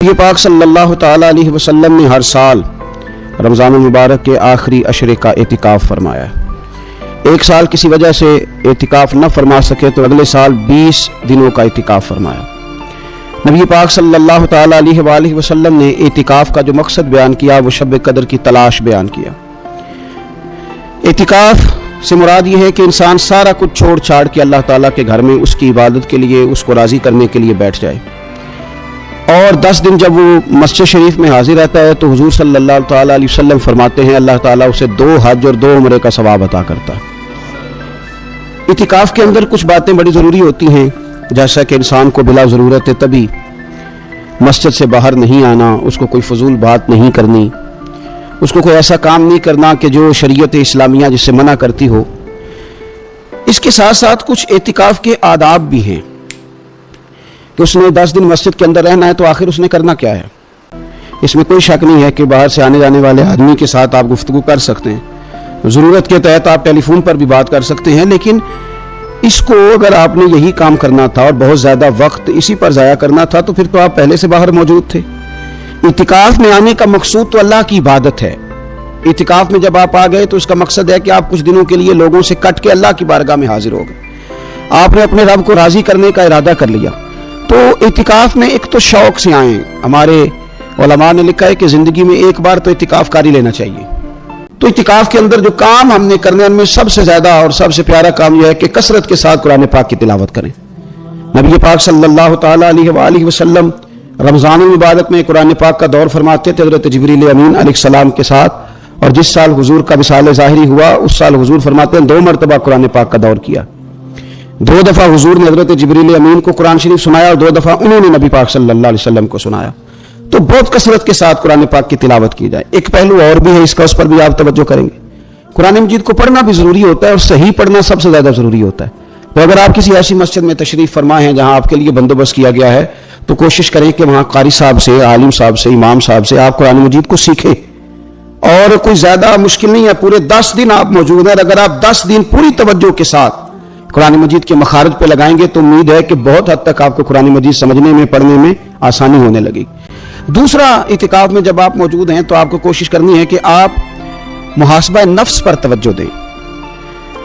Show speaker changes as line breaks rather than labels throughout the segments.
نبی پاک صلی اللہ تعالیٰ علیہ وسلم نے ہر سال رمضان المبارک کے آخری عشرے کا اعتکاف فرمایا ہے۔ ایک سال کسی وجہ سے اعتکاف نہ فرما سکے تو اگلے سال 20 دنوں کا اعتکاف فرمایا۔ نبی پاک صلی اللہ تعالیٰ علیہ وآلہ وسلم نے اعتکاف کا جو مقصد بیان کیا وہ شب قدر کی تلاش بیان کیا۔ اعتکاف سے مراد یہ ہے کہ انسان سارا کچھ چھوڑ چھاڑ کے اللہ تعالیٰ کے گھر میں اس کی عبادت کے لیے، اس کو راضی کرنے کے لیے بیٹھ جائے، اور 10 دن جب وہ مسجد شریف میں حاضر رہتا ہے تو حضور صلی اللہ تعالیٰ علیہ وسلم فرماتے ہیں اللہ تعالیٰ اسے 2 حج اور 2 عمرے کا ثواب عطا کرتا ہے۔ اعتکاف کے اندر کچھ باتیں بڑی ضروری ہوتی ہیں، جیسا کہ انسان کو بلا ضرورت ہے تبھی مسجد سے باہر نہیں آنا، اس کو کوئی فضول بات نہیں کرنی، اس کو کوئی ایسا کام نہیں کرنا کہ جو شریعت اسلامیہ جس سے منع کرتی ہو۔ اس کے ساتھ ساتھ کچھ اعتکاف کے آداب بھی ہیں کہ اس نے 10 دن مسجد کے اندر رہنا ہے تو آخر اس نے کرنا کیا ہے۔ اس میں کوئی شک نہیں ہے کہ باہر سے آنے جانے والے آدمی کے ساتھ آپ گفتگو کر سکتے ہیں، ضرورت کے تحت آپ ٹیلی فون پر بھی بات کر سکتے ہیں، لیکن اس کو اگر آپ نے یہی کام کرنا تھا اور بہت زیادہ وقت اسی پر ضائع کرنا تھا تو پھر تو آپ پہلے سے باہر موجود تھے۔ اعتکاف میں آنے کا مقصود تو اللہ کی عبادت ہے۔ اعتکاف میں جب آپ آ گئے تو اس کا مقصد ہے کہ آپ کچھ دنوں کے لیے لوگوں سے کٹ کے اللہ کی بارگاہ میں حاضر ہو گئے، آپ نے اپنے رب کو راضی کرنے کا ارادہ کر لیا۔ تو اعتکاف میں ایک تو شوق سے آئیں۔ ہمارے علماء نے لکھا ہے کہ زندگی میں ایک بار تو اعتکاف کاری لینا چاہیے۔ تو اعتکاف کے اندر جو کام ہم نے کرنے ان میں سب سے زیادہ اور سب سے پیارا کام یہ ہے کہ کثرت کے ساتھ قرآن پاک کی تلاوت کریں۔ نبی پاک صلی اللہ تعالیٰ علیہ وآلہ وسلم رمضان المبارک میں قرآن پاک کا دور فرماتے تھے حضرت جبریل امین علیہ السلام کے ساتھ، اور جس سال حضور کا وصال ظاہری ہوا اس سال حضور فرماتے ہیں 2 مرتبہ قرآن پاک کا دور کیا۔ 2 دفعہ حضور نے حضرت جبریل امین کو قرآن شریف سنایا اور 2 دفعہ انہوں نے نبی پاک صلی اللہ علیہ وسلم کو سنایا۔ تو بہت کثرت کے ساتھ قرآن پاک کی تلاوت کی جائے۔ ایک پہلو اور بھی ہے اس کا، اس پر بھی آپ توجہ کریں گے۔ قرآن مجید کو پڑھنا بھی ضروری ہوتا ہے اور صحیح پڑھنا سب سے زیادہ ضروری ہوتا ہے۔ تو اگر آپ کسی ایسی مسجد میں تشریف فرما ہیں جہاں آپ کے لیے بندوبست کیا گیا ہے تو کوشش کریں کہ وہاں قاری صاحب سے، عالم صاحب سے، امام صاحب سے آپ قرآن مجید کو سیکھیں، اور کوئی زیادہ مشکل نہیں ہے، پورے 10 دن آپ موجود ہیں۔ اگر آپ 10 دن پوری توجہ کے ساتھ قرآن مجید کے مخارج پہ لگائیں گے تو امید ہے کہ بہت حد تک آپ کو قرآن مجید سمجھنے میں، پڑھنے میں آسانی ہونے لگی۔ دوسرا، اعتکاف میں جب آپ موجود ہیں تو آپ کو کوشش کرنی ہے کہ آپ محاسبہ نفس پر توجہ دیں۔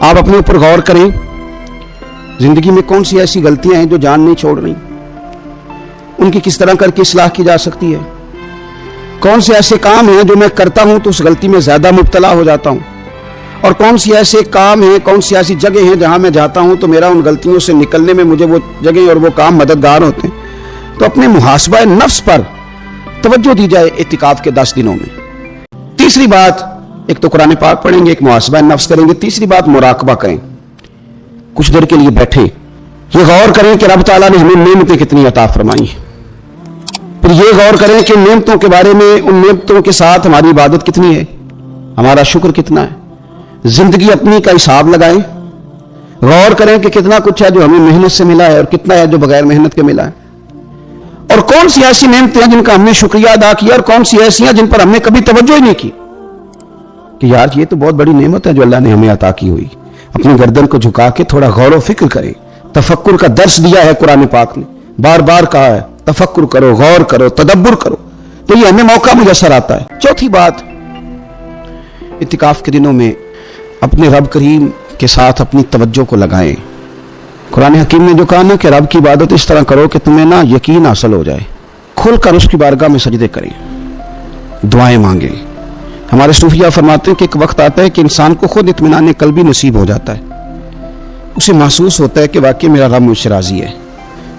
آپ اپنے اوپر غور کریں، زندگی میں کون سی ایسی غلطیاں ہیں جو جان نہیں چھوڑ رہی، ان کی کس طرح کر کے اصلاح کی جا سکتی ہے۔ کون سے ایسے کام ہیں جو میں کرتا ہوں تو اس غلطی میں زیادہ مبتلا ہو جاتا ہوں، اور کون سی ایسے کام ہیں، کون سی ایسی جگہ ہیں جہاں میں جاتا ہوں تو میرا ان غلطیوں سے نکلنے میں مجھے وہ جگہ اور وہ کام مددگار ہوتے ہیں۔ تو اپنے محاسبہ نفس پر توجہ دی جائے اعتکاف کے 10 دنوں میں۔ تیسری بات، ایک تو قرآن پاک پڑھیں گے، ایک محاسبہ نفس کریں گے، تیسری بات مراقبہ کریں۔ کچھ دیر کے لیے بیٹھیں، یہ غور کریں کہ رب تعالیٰ نے ہمیں نعمتیں کتنی عطا فرمائی ہیں، پھر یہ غور کریں کہ نعمتوں کے بارے میں، ان نعمتوں کے ساتھ ہماری عبادت کتنی ہے، ہمارا شکر کتنا ہے۔ زندگی اپنی کا حساب لگائیں، غور کریں کہ کتنا کچھ ہے جو ہمیں محنت سے ملا ہے اور کتنا ہے جو بغیر محنت کے ملا ہے، اور کون سی ایسی نعمتیں ہیں جن کا ہم نے شکریہ ادا کیا اور کون سی ایسی ہیں جن پر ہم نے کبھی توجہ ہی نہیں کی کہ یار یہ تو بہت بڑی نعمت ہے جو اللہ نے ہمیں عطا کی ہوئی۔ اپنی گردن کو جھکا کے تھوڑا غور و فکر کریں۔ تفکر کا درس دیا ہے قرآن پاک نے، بار بار کہا ہے تفکر کرو، غور کرو، تدبر کرو، تو یہ ہمیں موقع میسر آتا ہے۔ چوتھی بات، اعتکاف کے دنوں میں اپنے رب کریم کے ساتھ اپنی توجہ کو لگائیں۔ قرآن حکیم نے جو کہا نا کہ رب کی عبادت اس طرح کرو کہ تمہیں نا یقین حاصل ہو جائے، کھل کر اس کی بارگاہ میں سجدے کریں، دعائیں مانگیں۔ ہمارے صوفیہ فرماتے ہیں کہ ایک وقت آتا ہے کہ انسان کو خود اطمینان قلبی نصیب ہو جاتا ہے، اسے محسوس ہوتا ہے کہ واقعی میرا رب مجھ سے راضی ہے،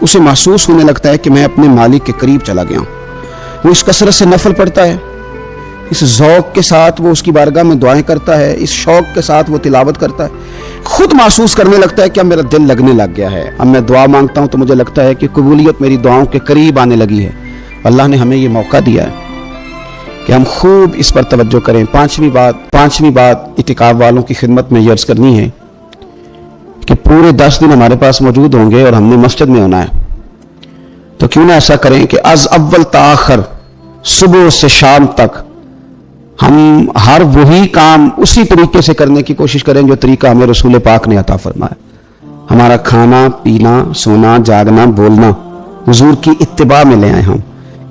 اسے محسوس ہونے لگتا ہے کہ میں اپنے مالک کے قریب چلا گیا ہوں۔ وہ اس کثرت سے نفل پڑھتا ہے، اس ذوق کے ساتھ وہ اس کی بارگاہ میں دعائیں کرتا ہے، اس شوق کے ساتھ وہ تلاوت کرتا ہے، خود محسوس کرنے لگتا ہے کہ اب میرا دل لگنے لگ گیا ہے، اب میں دعا مانگتا ہوں تو مجھے لگتا ہے کہ قبولیت میری دعاؤں کے قریب آنے لگی ہے۔ اللہ نے ہمیں یہ موقع دیا ہے کہ ہم خوب اس پر توجہ کریں۔ پانچویں بات اعتکاف والوں کی خدمت میں یہ عرض کرنی ہے کہ پورے 10 دن ہمارے پاس موجود ہوں گے اور ہم نے مسجد میں ہونا ہے، تو کیوں نہ ایسا کریں کہ از اول تا آخر، صبح سے شام تک ہم ہر وہی کام اسی طریقے سے کرنے کی کوشش کریں جو طریقہ ہمیں رسول پاک نے عطا فرمایا۔ ہمارا کھانا، پینا، سونا، جاگنا، بولنا حضور کی اتباع میں لے آئے ہم،